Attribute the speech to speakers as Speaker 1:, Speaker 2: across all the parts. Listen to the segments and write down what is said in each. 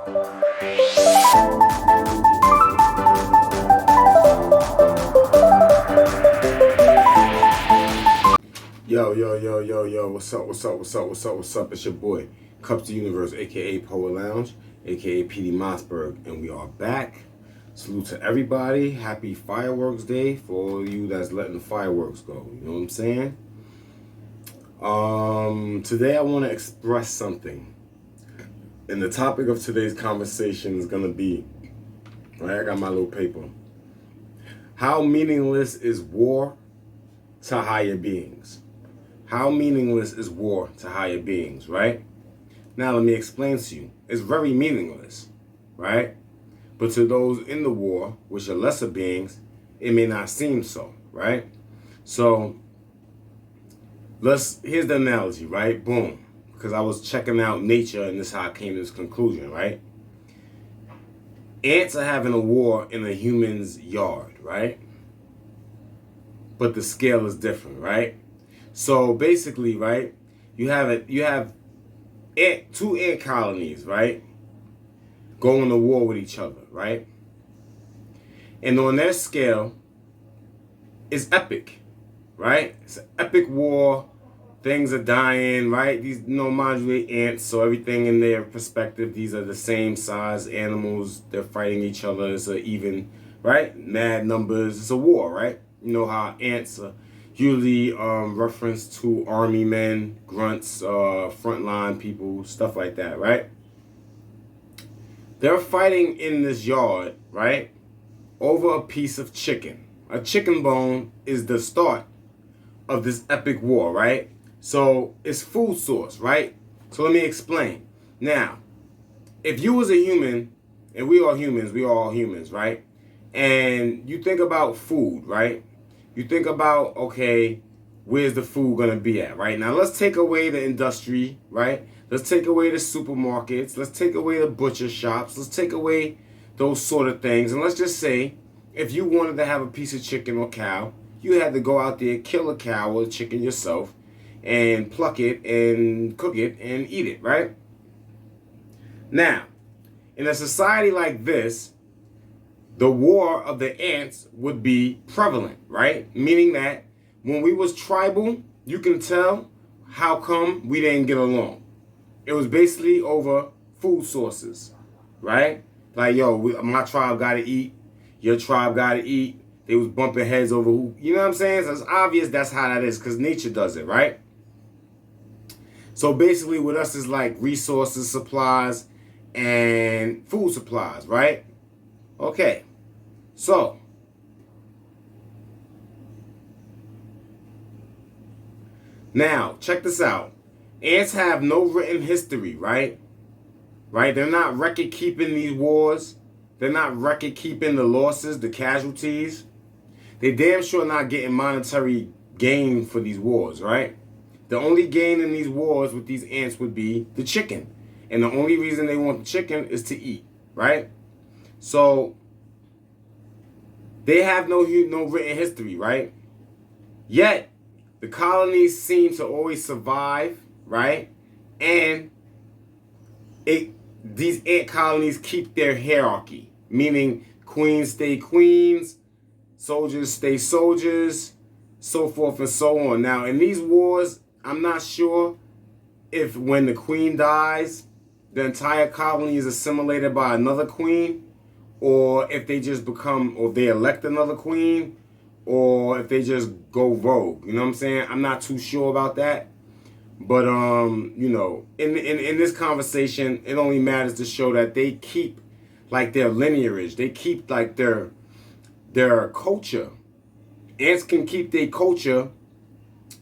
Speaker 1: Yo, what's up? It's your boy, Kupz the Universe, aka Poet Lounge, aka PD Mossberg, and we are back. Salute to everybody. Happy Fireworks Day for all of you that's letting the fireworks go. You know what I'm saying? Today I want to express something. And the topic of today's conversation is going to be, right, I got my little paper. How meaningless is war to higher beings? How meaningless is war to higher beings, right? Now let me explain to you. It's very meaningless, right? But to those in the war, which are lesser beings, it may not seem so, right? So here's the analogy, right? Boom. Because I was checking out nature and this is how I came to this conclusion, right? Ants are having a war in a human's yard, right? But the scale is different, right? So basically, right, you have two ant colonies, right, going to war with each other, right? And on their scale, it's epic, right? It's an epic war. Things are dying, right? These, mind you, ants, so everything in their perspective, these are the same size animals. They're fighting each other. It's an even, right? Mad numbers. It's a war, right? You know how ants are usually reference to army men, grunts, frontline people, stuff like that, right? They're fighting in this yard, right, over a piece of chicken. A chicken bone is the start of this epic war, right? So it's food source, right? So let me explain. Now, if you was a human, and we are all humans, right? And you think about food, right? You think about, okay, where's the food going to be at, right? Now, let's take away the industry, right? Let's take away the supermarkets. Let's take away the butcher shops. Let's take away those sort of things. And let's just say, if you wanted to have a piece of chicken or cow, you had to go out there, kill a cow or a chicken yourself, and pluck it and cook it and eat it, right? Now, in a society like this, the war of the ants would be prevalent, right? Meaning that when we was tribal, you can tell how come we didn't get along. It was basically over food sources, right? Like, yo, my tribe got to eat. Your tribe got to eat. They was bumping heads over who, you know what I'm saying? So it's obvious that's how that is because nature does it, right? So basically with us is like resources, supplies, and food supplies, right? Okay. So, now, check this out. Ants have no written history, right? Right? They're not record keeping these wars. They're not record keeping the losses, the casualties. They damn sure not getting monetary gain for these wars, right? The only gain in these wars with these ants would be the chicken. And the only reason they want the chicken is to eat, right? So, they have no written history, right? Yet, the colonies seem to always survive, right? And these ant colonies keep their hierarchy, meaning queens stay queens, soldiers stay soldiers, so forth and so on. Now, in these wars, I'm not sure if when the queen dies, the entire colony is assimilated by another queen, or if they just become, or they elect another queen, or if they just go rogue. You know what I'm saying? I'm not too sure about that. But, you know, in this conversation, it only matters to show that they keep, like, their lineage. They keep, like, their culture. Ants can keep their culture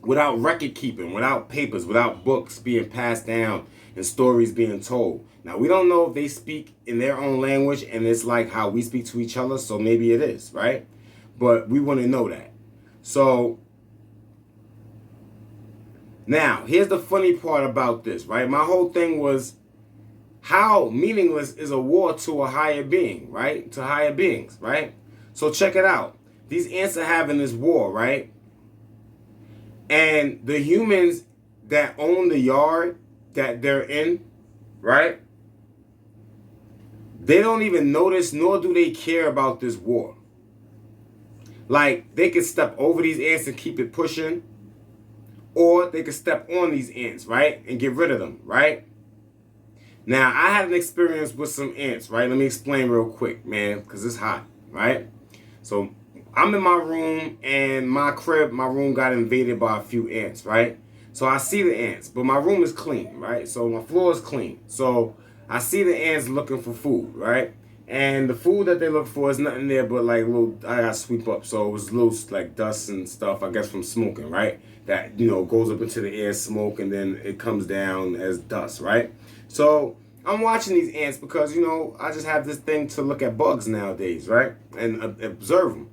Speaker 1: without record keeping, without papers, without books being passed down and stories being told. Now, we don't know if they speak in their own language and it's like how we speak to each other, so maybe it is, right? But we want to know that. So, now, here's the funny part about this, right? My whole thing was, how meaningless is a war to a higher being, right? To higher beings, right? So check it out. These ants are having this war, right? And the humans that own the yard that they're in, right? They don't even notice, nor do they care about this war. Like, they can step over these ants and keep it pushing, or they can step on these ants, right, and get rid of them, right? Now, I had an experience with some ants, right? Let me explain real quick, man, because it's hot, right? So, I'm in my room, and my room got invaded by a few ants, right? So, I see the ants, but my room is clean, right? So, my floor is clean. So, I see the ants looking for food, right? And the food that they look for is nothing there but like little, I gotta sweep up. So it was little like dust and stuff, I guess from smoking, right? That, you know, goes up into the air, smoke, and then it comes down as dust, right? So I'm watching these ants because, you know, I just have this thing to look at bugs nowadays, right? And observe them.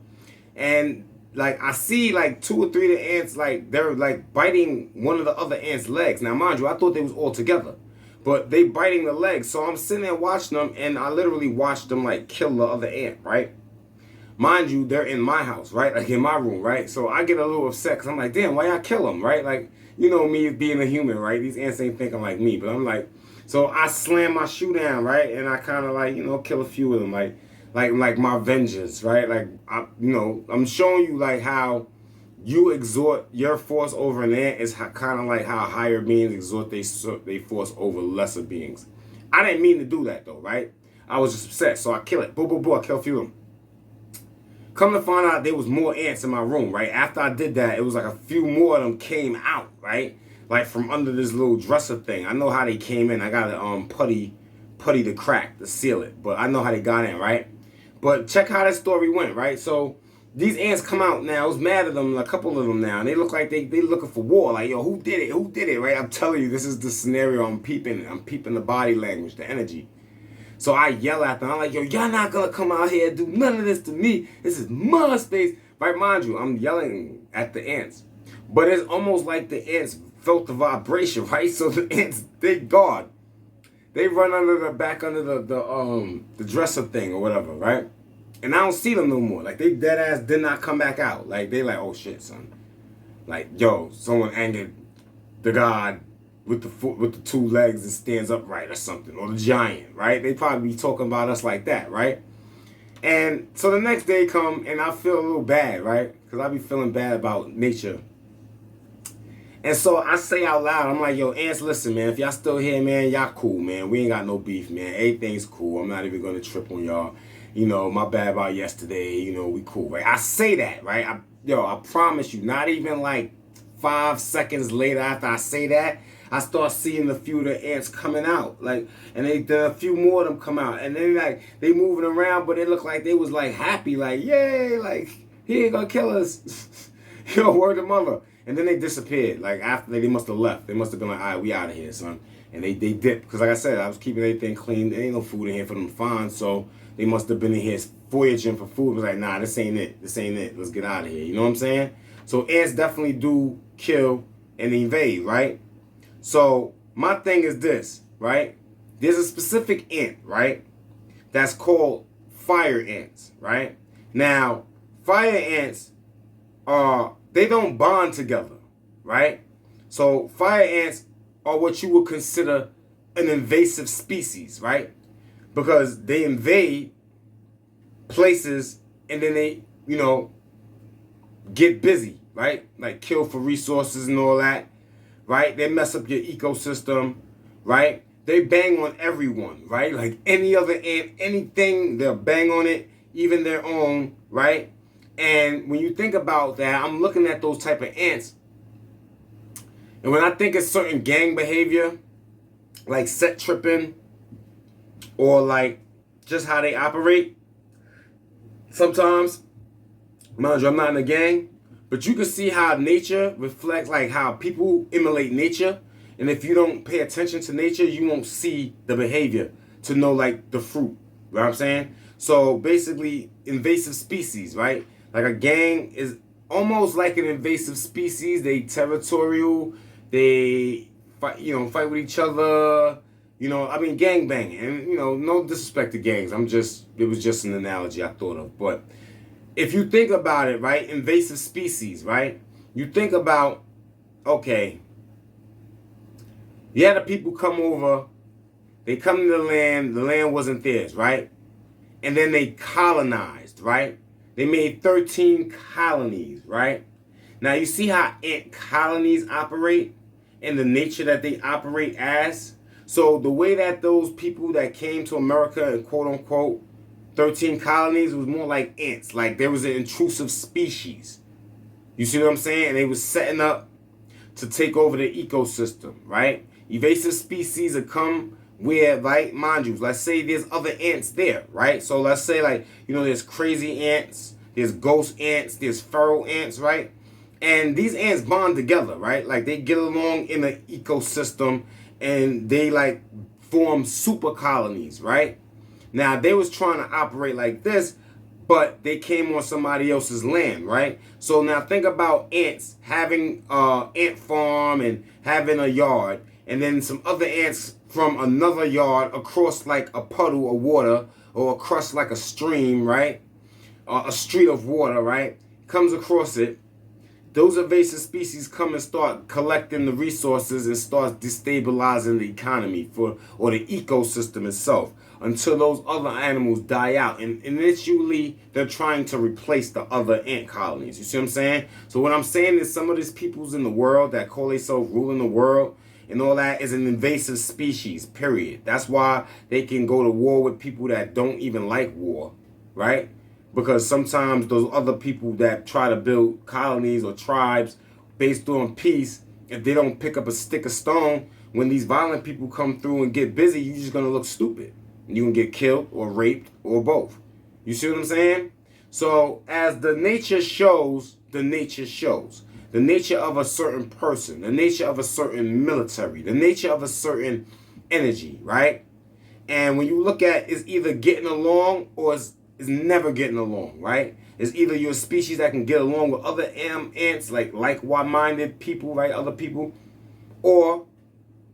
Speaker 1: And like I see like 2 or 3 of the ants, like they're like biting one of the other ants' legs. Now, mind you, I thought they was all together. But they biting the legs. So I'm sitting there watching them, and I literally watched them like kill the other ant, right? Mind you, they're in my house, right? Like in my room, right? So I get a little upset because I'm like, damn, why y'all kill them, right? Like, you know me being a human, right? These ants ain't thinking like me. But I'm like, so I slam my shoe down, right? And I kind of like, you know, kill a few of them, like my vengeance, right? Like, I'm showing you like how you exhort your force over an ant is kind of like how higher beings exhort they force over lesser beings. I didn't mean to do that though, right? I was just upset, so I kill it. Boo, boo, boo, I kill a few of them. Come to find out there was more ants in my room, right? After I did that, it was like a few more of them came out, right? Like from under this little dresser thing. I know how they came in. I got a putty to crack to seal it, but I know how they got in, right? But check how that story went, right? So these ants come out now. I was mad at them, a couple of them now, and they look like they looking for war. Like, yo, who did it? Who did it, right? I'm telling you, this is the scenario I'm peeping. I'm peeping the body language, the energy. So I yell at them. I'm like, yo, y'all not going to come out here and do none of this to me. This is my space. Right, mind you, I'm yelling at the ants. But it's almost like the ants felt the vibration, right? So the ants, they guard. They run under the dresser thing or whatever, right? And I don't see them no more. Like, they dead ass did not come back out. Like, they like, oh shit, son. Like, yo, someone angered the god with the 2 legs and stands upright or something. Or the giant, right? They probably be talking about us like that, right? And so the next day come and I feel a little bad, right? Because I be feeling bad about nature. And so I say out loud, I'm like, yo, ants, listen, man. If y'all still here, man, y'all cool, man. We ain't got no beef, man. Everything's cool. I'm not even going to trip on y'all. You know, my bad about yesterday. You know, we cool, right? I say that, right? I promise you, not even like 5 seconds later after I say that, I start seeing a few of the ants coming out. Like, and then a few more of them come out. And then, like, they moving around, but it looked like they was, like, happy. Like, yay, like, he ain't gonna kill us. Yo, word of mother. And then they disappeared. Like, after they must have left. They must have been like, all right, we out of here, son. And they dipped. Because, like I said, I was keeping everything clean. There ain't no food in here for them to find. So they must have been in here voyaging for food. It was like, nah, this ain't it. This ain't it. Let's get out of here. You know what I'm saying? So ants definitely do kill and invade, right? So my thing is this, right? There's a specific ant, right? That's called fire ants, right? Now, fire ants they don't bond together, right? So fire ants are what you would consider an invasive species, right? Because they invade places and then they, you know, get busy, right? Like kill for resources and all that, right? They mess up your ecosystem, right? They bang on everyone, right? Like any other ant, anything, they'll bang on it, even their own, right? And when you think about that, I'm looking at those type of ants. And when I think of certain gang behavior, like set tripping, or like just how they operate, sometimes, mind you, I'm not in a gang, but you can see how nature reflects, like how people emulate nature. And if you don't pay attention to nature, you won't see the behavior to know like the fruit. You know what I'm saying? So basically, invasive species, right? Like a gang is almost like an invasive species. They territorial. They fight, fight with each other. I mean, gang banging. And, no disrespect to gangs. It was just an analogy I thought of. But if you think about it, right, invasive species, right? You think about, okay, yeah, the people come over They come to the land wasn't theirs, right? And then they colonized, right? They made 13 colonies, right? Now you see how ant colonies operate and the nature that they operate as? So the way that those people that came to America and quote unquote 13 colonies was more like ants. Like there was an intrusive species. You see what I'm saying? And they was setting up to take over the ecosystem, right? Invasive species that come where, like, mind you, let's say there's other ants there, right? So let's say, like, you know, there's crazy ants, there's ghost ants, there's feral ants, right? And these ants bond together, right? Like, they get along in the ecosystem and they, like, form super colonies, right? Now, they was trying to operate like this, but they came on somebody else's land, right? So now think about ants having an ant farm and having a yard, and then some other ants from another yard across like a puddle of water or across like a stream, right? A street of water, right? Comes across it. Those invasive species come and start collecting the resources and start destabilizing the economy or the ecosystem itself until those other animals die out. And initially, they're trying to replace the other ant colonies. You see what I'm saying? So what I'm saying is some of these peoples in the world that call themselves ruling the world and all that is an invasive species, period. That's why they can go to war with people that don't even like war, right? Because sometimes those other people that try to build colonies or tribes based on peace, if they don't pick up a stick of stone, when these violent people come through and get busy, you're just going to look stupid. You're going to get killed or raped or both. You see what I'm saying? So as the nature shows, the nature shows. The nature of a certain person, the nature of a certain military, the nature of a certain energy, right? And when you look at it's either getting along or it's never getting along, right? It's either you're a species that can get along with other ants, like-minded people, right? Other people, or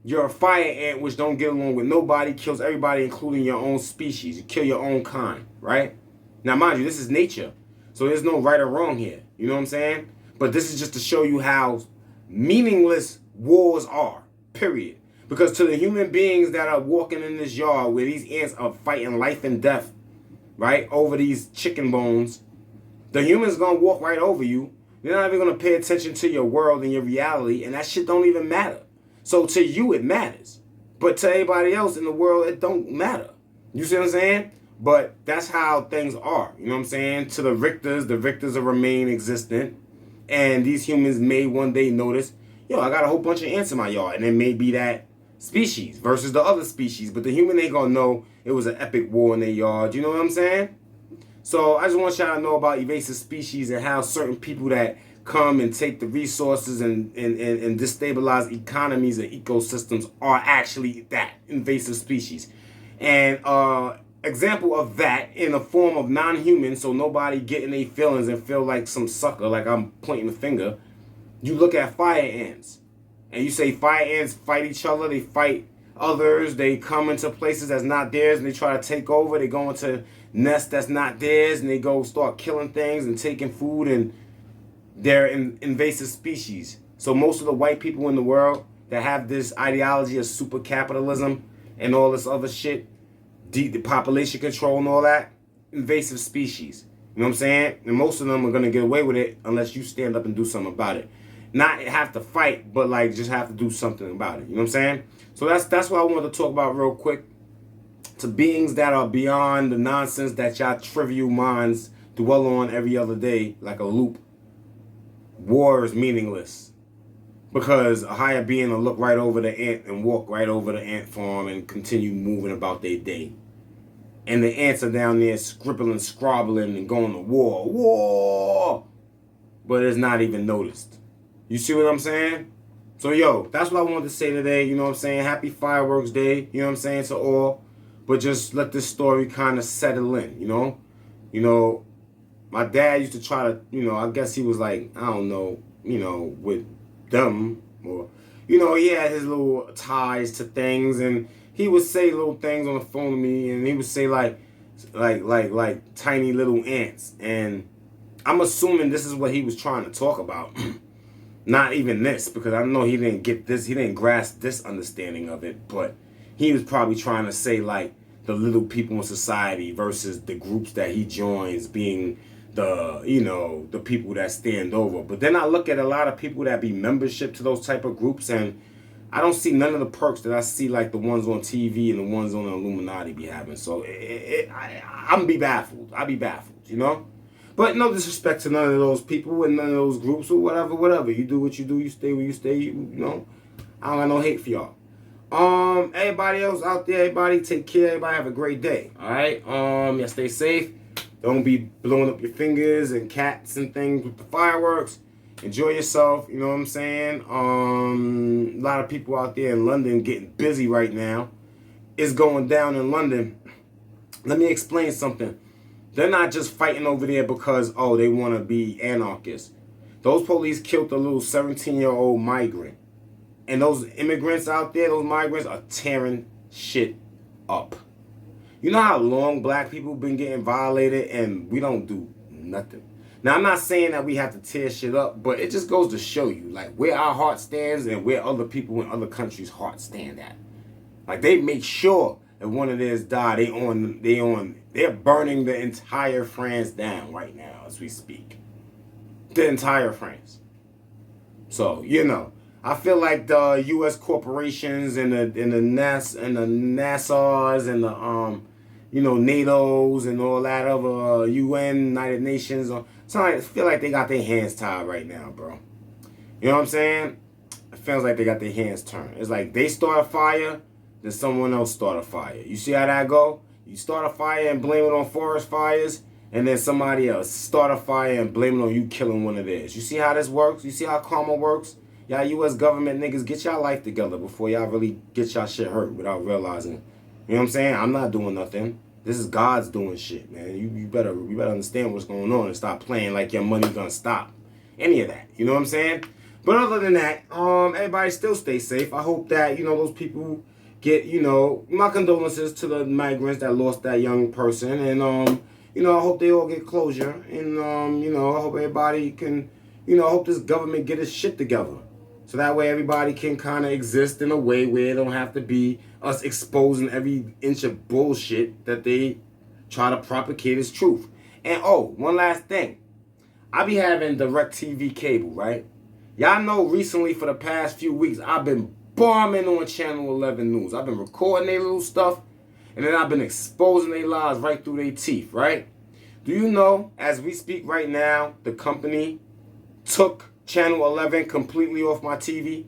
Speaker 1: you're a fire ant which don't get along with nobody, kills everybody, including your own species. You kill your own kind, right? Now, mind you, this is nature, so there's no right or wrong here. You know what I'm saying? But this is just to show you how meaningless wars are, period. Because to the human beings that are walking in this yard where these ants are fighting life and death, right, over these chicken bones, the human's going to walk right over you. They're not even going to pay attention to your world and your reality, and that shit don't even matter. So to you, it matters. But to everybody else in the world, it don't matter. You see what I'm saying? But that's how things are. You know what I'm saying? To the Richters will remain existent. And these humans may one day notice, yo, I got a whole bunch of ants in my yard. And it may be that species versus the other species. But the human ain't going to know it was an epic war in their yard. You know what I'm saying? So I just want y'all to know about invasive species and how certain people that come and take the resources and destabilize economies and ecosystems are actually that, invasive species. And example of that in the form of non-human, so nobody getting their feelings and feel like some sucker, like I'm pointing the finger. You look at fire ants, and you say fire ants fight each other, they fight others, they come into places that's not theirs, and they try to take over, they go into nests that's not theirs, and they go start killing things and taking food, and they're invasive species. So most of the white people in the world that have this ideology of super capitalism and all this other shit, the population control and all that, invasive species. You know what I'm saying? And most of them are going to get away with it unless you stand up and do something about it. Not have to fight, but like just have to do something about it. You know what I'm saying? So that's what I wanted to talk about real quick. To beings that are beyond the nonsense that y'all trivial minds dwell on every other day like a loop. War is meaningless. Because a higher being will look right over the ant and walk right over the ant farm and continue moving about their day. And the ants are down there scribbling, scrobbling, and going to war. War! But it's not even noticed. You see what I'm saying? So, yo, that's what I wanted to say today. You know what I'm saying? Happy Fireworks Day. You know what I'm saying? To all. But just let this story kind of settle in, you know? You know, my dad used to try to, you know, I guess he was like, I don't know, you know, with them, or, you know, he had his little ties to things, and he would say little things on the phone to me, and he would say like tiny little ants, and I'm assuming this is what he was trying to talk about. Not even this, because I know he didn't get this, he didn't grasp this understanding of it, but he was probably trying to say like the little people in society versus the groups that he joins being the, you know, the people that stand over. But then I look at a lot of people that be membership to those type of groups, and I don't see none of the perks that I see like the ones on TV and the ones on the Illuminati be having. So I'm be baffled. I be baffled, you know? But no disrespect to none of those people and none of those groups or whatever. You do what you do, you stay where you stay, you know? I don't got no hate for y'all. Everybody else out there, everybody take care, everybody have a great day. Alright? Yeah, stay safe. Don't be blowing up your fingers and cats and things with the fireworks. Enjoy yourself, you know what I'm saying? A lot of people out there in London getting busy right now. It's going down in London. Let me explain something. They're not just fighting over there because, oh, they want to be anarchists. Those police killed a little 17-year-old migrant. And those immigrants out there, those migrants are tearing shit up. You know how long black people been getting violated and we don't do nothing? Now, I'm not saying that we have to tear shit up, but it just goes to show you, like, where our heart stands and where other people in other countries' hearts stand at. Like, they make sure that one of theirs die, they're burning the entire France down right now as we speak. The entire France. So, you know, I feel like the U.S. corporations and the NASAs and the you know, NATO's and all that other UN, United Nations. I feel like they got their hands tied right now, bro. You know what I'm saying? It feels like they got their hands turned. It's like they start a fire, then someone else start a fire. You see how that go? You start a fire and blame it on forest fires, and then somebody else start a fire and blame it on you killing one of theirs. You see how this works? You see how karma works? Y'all U.S. government niggas, get y'all life together before y'all really get y'all shit hurt without realizing. You know what I'm saying? I'm not doing nothing. This is God's doing shit, man. You better understand what's going on and stop playing like your money's gonna stop. Any of that. You know what I'm saying? But other than that, everybody still stay safe. I hope that, you know, those people get, you know, my condolences to the migrants that lost that young person. And, you know, I hope they all get closure. And, you know, I hope everybody can, you know, I hope this government get its shit together. So that way everybody can kind of exist in a way where it don't have to be us exposing every inch of bullshit that they try to propagate as truth. And oh, one last thing. I be having DirecTV cable, right? Y'all know recently for the past few weeks, I've been bombing on Channel 11 News. I've been recording their little stuff, and then I've been exposing their lies right through their teeth, right? Do you know, as we speak right now, the company took Channel 11 completely off my TV?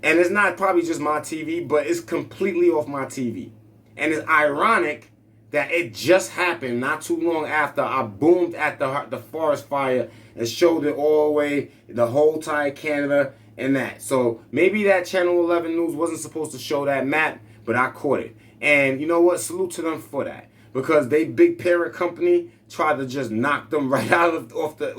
Speaker 1: And it's not probably just my TV, but it's completely off my TV. And it's ironic that it just happened not too long after I boomed at the forest fire and showed it all the way, the whole entire Canada and that. So maybe that Channel 11 News wasn't supposed to show that map, but I caught it. And you know what? Salute to them for that. Because they big parent company tried to just knock them right out of off the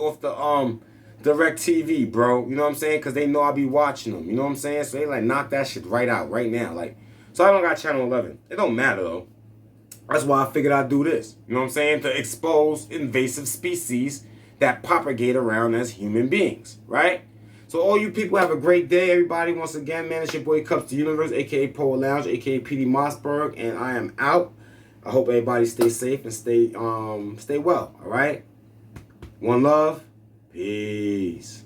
Speaker 1: DirecTV, bro. You know what I'm saying? Because they know I be watching them. You know what I'm saying? So they like knock that shit right out right now. Like, so I don't got Channel 11. It don't matter though. That's why I figured I'd do this. You know what I'm saying? To expose invasive species that propagate around as human beings, right? So all you people have a great day. Everybody, once again, man, it's your boy Kupz the Universe, a.k.a. Poet Lounge, a.k.a. PD Mossberg, and I am out. I hope everybody stay safe and stay well, all right? One love. Peace.